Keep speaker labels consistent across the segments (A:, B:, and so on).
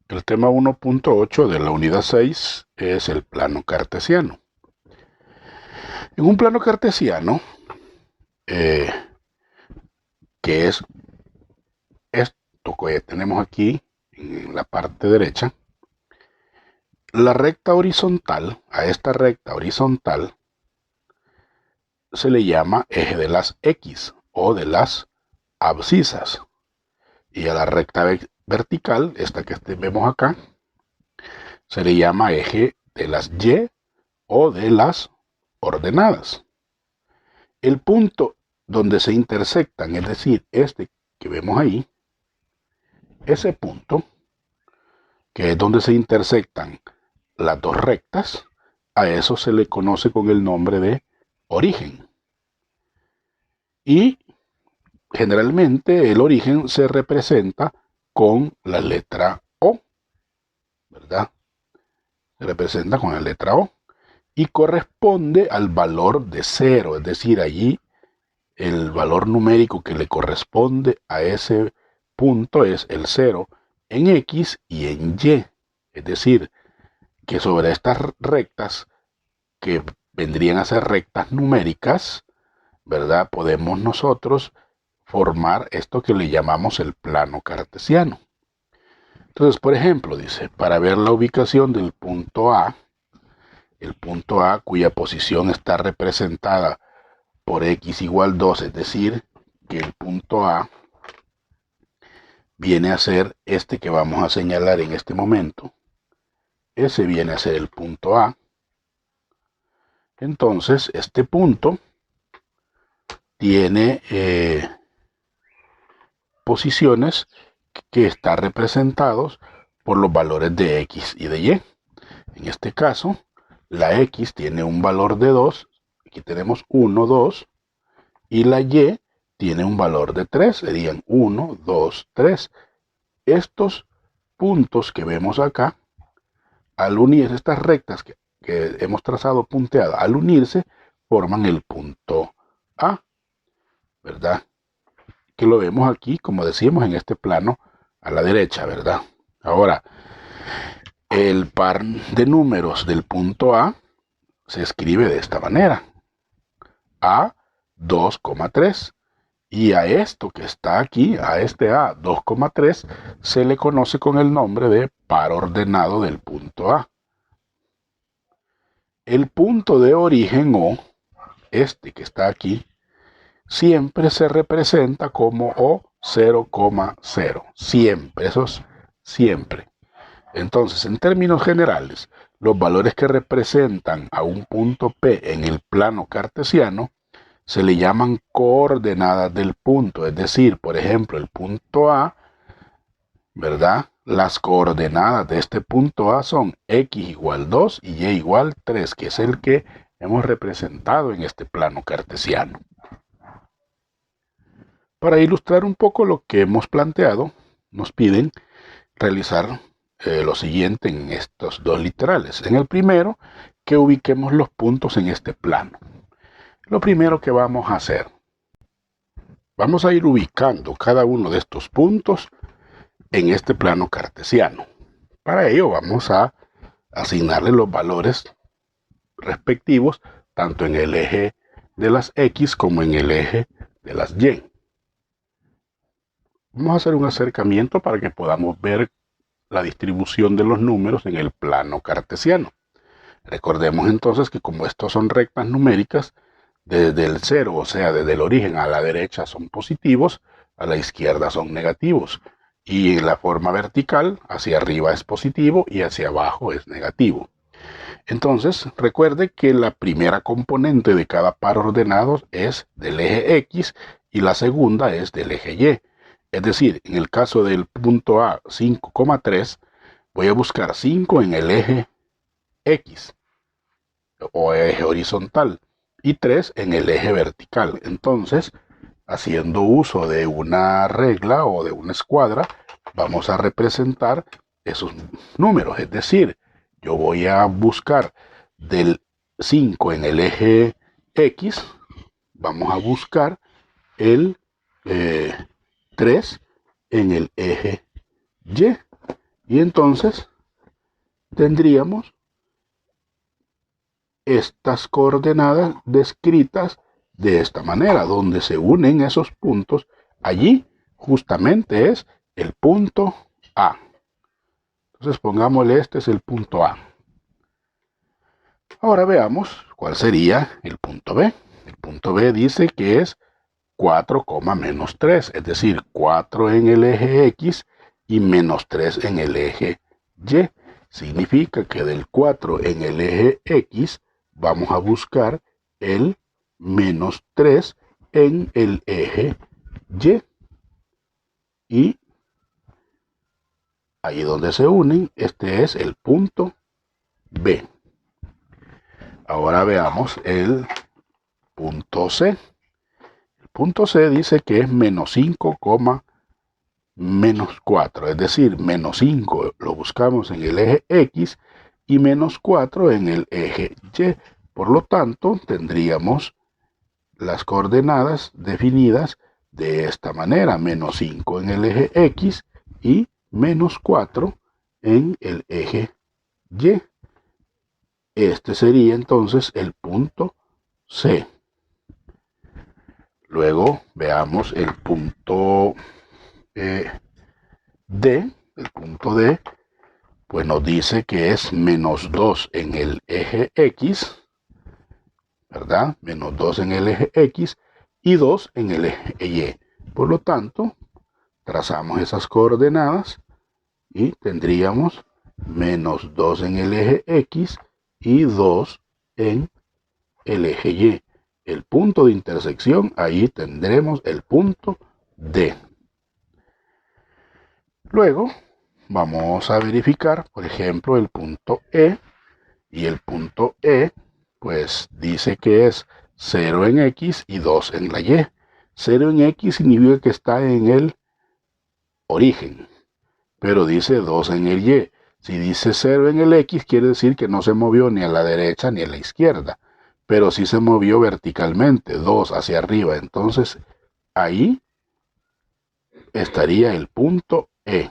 A: El tema 1.8 de la unidad 6 es el plano cartesiano. En un plano cartesiano, eh, que es esto que tenemos aquí en la parte derecha, la recta horizontal, a esta recta horizontal se le llama eje de las X o de las abscisas. Y a la recta vertical, esta que vemos acá, se le llama eje de las Y o de las ordenadas. El punto donde se intersectan, es decir, este que vemos ahí, ese punto, que es donde se intersectan las dos rectas, a eso se le conoce con el nombre de origen. Y generalmente el origen se representa con la letra O, ¿verdad? Se representa con la letra O y corresponde al valor de 0, es decir, allí el valor numérico que le corresponde a ese punto es el 0 en X y en Y. Es decir, que sobre estas rectas, que vendrían a ser rectas numéricas, ¿verdad? Podemos nosotros formar esto que le llamamos el plano cartesiano. Entonces, por ejemplo, dice, para ver la ubicación del punto A, el punto A cuya posición está representada por X igual 2, es decir, que el punto A viene a ser este que vamos a señalar en este momento. Ese viene a ser el punto A. Entonces, este punto tiene posiciones que están representados por los valores de X y de Y. En este caso, la X tiene un valor de 2, aquí tenemos 1, 2, y la Y tiene un valor de 3, serían 1, 2, 3. Estos puntos que vemos acá, al unir estas rectas que hemos trazado punteadas, al unirse, forman el punto A, ¿verdad? Que lo vemos aquí, como decimos, en este plano a la derecha, ¿verdad? Ahora, el par de números del punto A se escribe de esta manera. A 2,3. Y a esto que está aquí, a este A 2,3, se le conoce con el nombre de par ordenado del punto A. El punto de origen O, este que está aquí, siempre se representa como O 0,0. Siempre, eso es siempre. Entonces, en términos generales, los valores que representan a un punto P en el plano cartesiano se le llaman coordenadas del punto. Es decir, por ejemplo, el punto A, ¿verdad? Las coordenadas de este punto A son X igual 2 y Y igual 3, que es el que hemos representado en este plano cartesiano. Para ilustrar un poco lo que hemos planteado, nos piden realizar lo siguiente en estos dos literales. En el primero, que ubiquemos los puntos en este plano. Lo primero que vamos a hacer, vamos a ir ubicando cada uno de estos puntos en este plano cartesiano. Para ello vamos a asignarle los valores respectivos tanto en el eje de las X como en el eje de las Y. Vamos a hacer un acercamiento para que podamos ver la distribución de los números en el plano cartesiano. Recordemos entonces que como estos son rectas numéricas, desde el 0, o sea, desde el origen a la derecha son positivos, a la izquierda son negativos. Y en la forma vertical, hacia arriba es positivo y hacia abajo es negativo. Entonces, recuerde que la primera componente de cada par ordenado es del eje X y la segunda es del eje Y. Es decir, en el caso del punto A 5,3, voy a buscar 5 en el eje X o eje horizontal y 3 en el eje vertical. Entonces, haciendo uso de una regla o de una escuadra, vamos a representar esos números. Es decir, yo voy a buscar del 5 en el eje X, vamos a buscar el 3 en el eje Y. Y entonces tendríamos estas coordenadas descritas de esta manera, donde se unen esos puntos. Allí justamente es el punto A. Entonces pongámosle, este es el punto A. Ahora veamos cuál sería el punto B. El punto B dice que es 4, menos 3, es decir, 4 en el eje X y menos 3 en el eje Y. Significa que del 4 en el eje X vamos a buscar el menos 3 en el eje Y. Y ahí donde se unen, este es el punto B. Ahora veamos el punto C. El punto C dice que es menos 5, menos 4, es decir, menos 5 lo buscamos en el eje X y menos 4 en el eje Y. Por lo tanto, tendríamos las coordenadas definidas de esta manera: menos 5 en el eje X y menos 4 en el eje Y. Este sería entonces el punto C. Luego veamos el punto D. El punto D, pues nos dice que es menos 2 en el eje X, ¿verdad? Menos 2 en el eje X y 2 en el eje Y. Por lo tanto, trazamos esas coordenadas y tendríamos menos 2 en el eje X y 2 en el eje Y. El punto de intersección, ahí tendremos el punto D. Luego vamos a verificar, por ejemplo, el punto E. Y el punto E, pues dice que es 0 en X y 2 en la Y. 0 en X significa que está en el origen, pero dice 2 en el Y. Si dice 0 en el X, quiere decir que no se movió ni a la derecha ni a la izquierda, pero sí se movió verticalmente, 2 hacia arriba. Entonces, ahí estaría el punto E.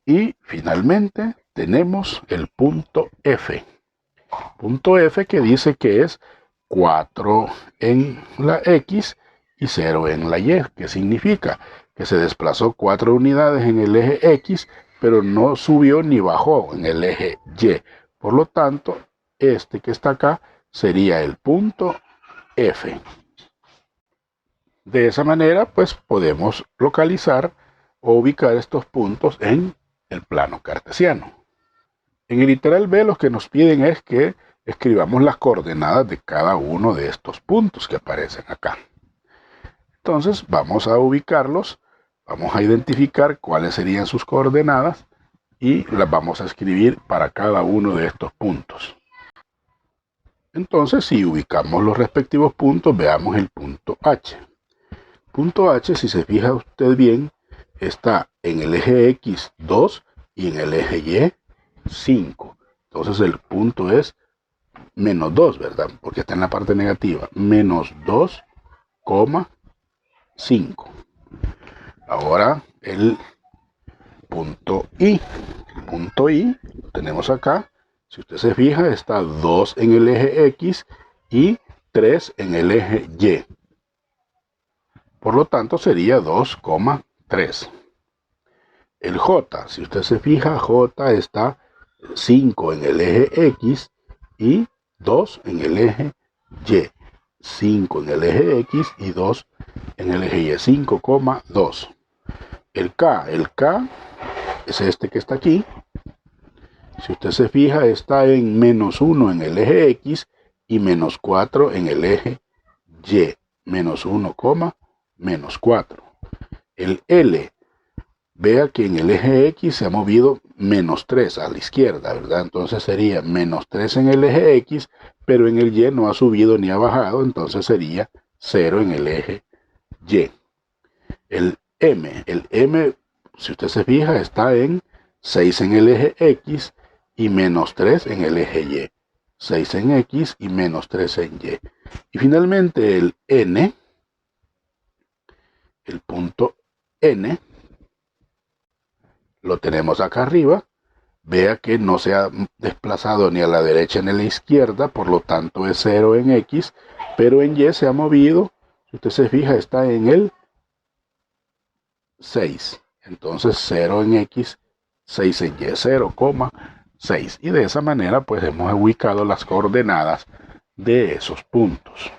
A: Y finalmente tenemos el punto F. Punto F que dice que es 4 en la X y 0 en la Y. ¿Qué significa? Que se desplazó 4 unidades en el eje X, pero no subió ni bajó en el eje Y. Por lo tanto, este que está acá sería el punto F. De esa manera, pues podemos localizar o ubicar estos puntos en el plano cartesiano. En el literal B lo que nos piden es que escribamos las coordenadas de cada uno de estos puntos que aparecen acá. Entonces vamos a ubicarlos, vamos a identificar cuáles serían sus coordenadas y las vamos a escribir para cada uno de estos puntos. Entonces, si ubicamos los respectivos puntos, veamos el punto H. Punto H, si se fija usted bien, está en el eje X 2 y en el eje Y 5. Entonces el punto es menos 2, ¿verdad? Porque está en la parte negativa. Menos 2, 5. Ahora el punto I. El punto I lo tenemos acá. Si usted se fija, está 2 en el eje X y 3 en el eje Y. Por lo tanto, sería 2,3. El J, si usted se fija, J está 5 en el eje X y 2 en el eje Y. 5 en el eje X y 2 en el eje Y. 5,2. El K es este que está aquí. Si usted se fija, está en menos 1 en el eje X y menos 4 en el eje Y. Menos 1, menos 4. El L, vea que en el eje X se ha movido menos 3 a la izquierda, ¿verdad? Entonces sería menos 3 en el eje X, pero en el Y no ha subido ni ha bajado, entonces sería 0 en el eje Y. El M, si usted se fija, está en 6 en el eje X y menos 3 en el eje Y. 6 en X y menos 3 en Y. Y finalmente el N, el punto N, lo tenemos acá arriba. Vea que no se ha desplazado ni a la derecha ni a la izquierda, por lo tanto es 0 en X, pero en Y se ha movido. Si usted se fija, está en el 6. Entonces 0 en X, 6 en Y, 0,6. Y de esa manera pues hemos ubicado las coordenadas de esos puntos.